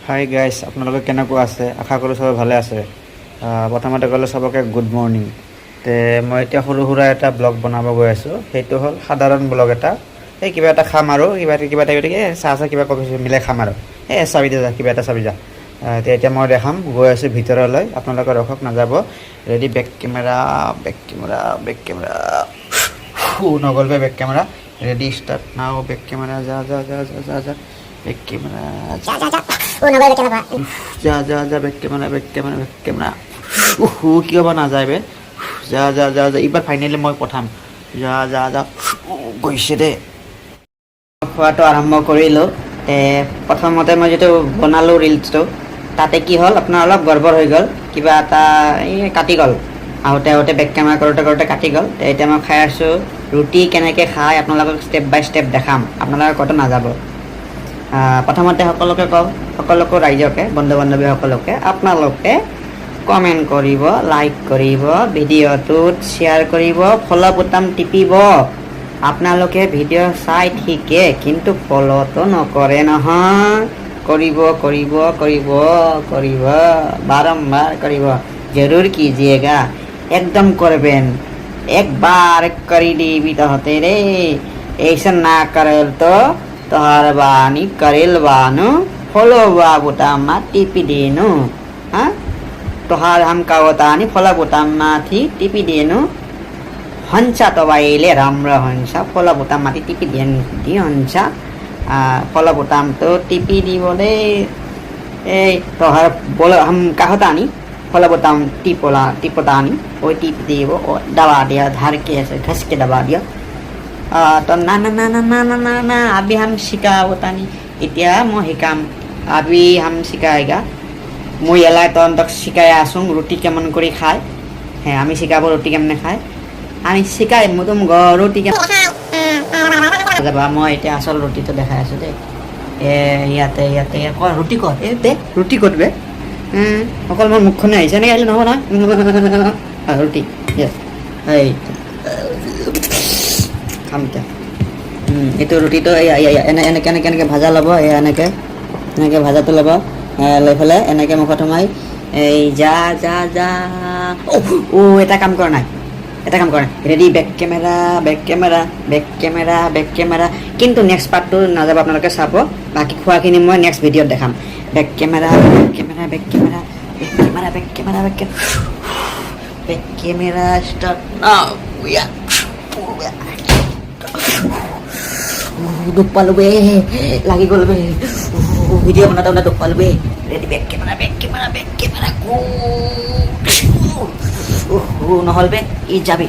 Hi guys, আপোনালোকে কেনেকুৱা আছে? আশা কৰোঁ চবে ভালে আছে। প্ৰথমতে ক'লে চবকে গুড মৰ্ণিং। মই এতিয়া সৰু সুৰা এটা ব্লগ বনাব গৈ আছোঁ। সেইটো হ'ল সাধাৰণ ব্লগ এটা। কিবা এটা খাম আৰু কিবা চাহ কিবা কফি মিলাই খাম আৰু চাবি যা কিবা এটা চাবি যা। এতিয়া মই দেখাম, গৈ আছোঁ ভিতৰলৈ। আপোনালোকে ৰখক, নাযাব। ৰেডি, বেক কেমেৰা নগ'ল বেক কেমেৰা। ৰেডি, ষ্টাৰ্ট নাও। বেক কেমেৰা যা বেক কেমেৰা যা বেক কেমেৰা কিয় বা নাযায় বে। যা এইবাৰ ফাইনেলি মই পঠাম। যা গৈছে দে। খোৱাটো আৰম্ভ কৰিলোঁ। প্ৰথমতে মই যিটো বনালোঁ ৰিলচটো, তাতে কি হ'ল আপোনাৰ অলপ গড়বড় হৈ গ'ল। কিবা এটা কাটি গ'ল। আহোঁতে বেক কেমেৰা কৰোঁতে কাটি গ'ল। এতিয়া মই খাই আছোঁ ৰুটি। কেনেকৈ খাই আপোনালোকক ষ্টেপ বাই ষ্টেপ দেখাম, আপোনালোকৰ ক'তো নাযাব। প্ৰথমতে সকলোকে কওঁ, সকলোকে ৰাইজকে, বন্ধু বান্ধৱীসকলকে, আপোনালোকে কমেণ্ট কৰিব, লাইক কৰিব, ভিডিঅ'টোত শ্বেয়াৰ কৰিব, ফ'ল' বুটাম টিপিব। আপোনালোকে ভিডিঅ' চাই ঠিকে, কিন্তু ফ'ল'টো নকৰে নহয়। কৰিব বাৰম্বাৰ কৰিব। জৰুৰ कीजिएगा, एकदम करबेन। एक बार करी देवी तहते रे, ऐसा ना करल तो तोहर बानी करेल बानु, फॉलो बुटामा टिपी देनु। हाँ, तोहार हम कावतानी फॉलो बुटामाथि टिपी देनु। हंसा तबाइले राम्रो हुन्छ। फॉलो बुटामाथि टिपी दिए हुन्छ। फॉलो बुटाम तो टिपी दिबो दे। तोहर बोलो हम कहतानी फॉलो बुटाम टिपतानी, वो टिप दिबो, दबा दिया, धार के ऐसे घस के दबा दिया। तो ना अभी हम शिकावतानी। इतना मैं शिकाम, अभी हम शिकाएगा। मैं एला तक शिकाय आसूँ रुटी केमन करी खाय। हाँ, आमी शिकाब रुटी केमने खाय। आमी शिकाय मैं तुम रुटी के मैं इतना आसल रुटी तो देखा आसो दे। ইয়াতে रुटी कत दे रुटी कत बे। अकल मोर मुखने आइसे नहीं आइले नहब ना रुटी खाम क्या। এইটো ৰুটিটো এনেকৈ ভাজা ল'ব। এনেকৈ ভাজাটো ল'ব। লৈ পেলাই এনেকৈ মুখত সোমাই যা এটা কাম কৰা নাই। Ready, back camera. কিন্তু নেক্সট পাৰ্টটো নাযাব, আপোনালোকে চাব। বাকী খোৱাখিনি মই নেক্সট ভিডিঅ'ত দেখাম। বেক কেমেৰা ষ্টাৰ্ট নাও। দুখ পালো বে, লাগি গ'ল বে। ভিডিঅ' বনাওঁতে দুখ পালো বে। ৰেডি, বেক কেমেৰা নহ'ল বে। ই যাবি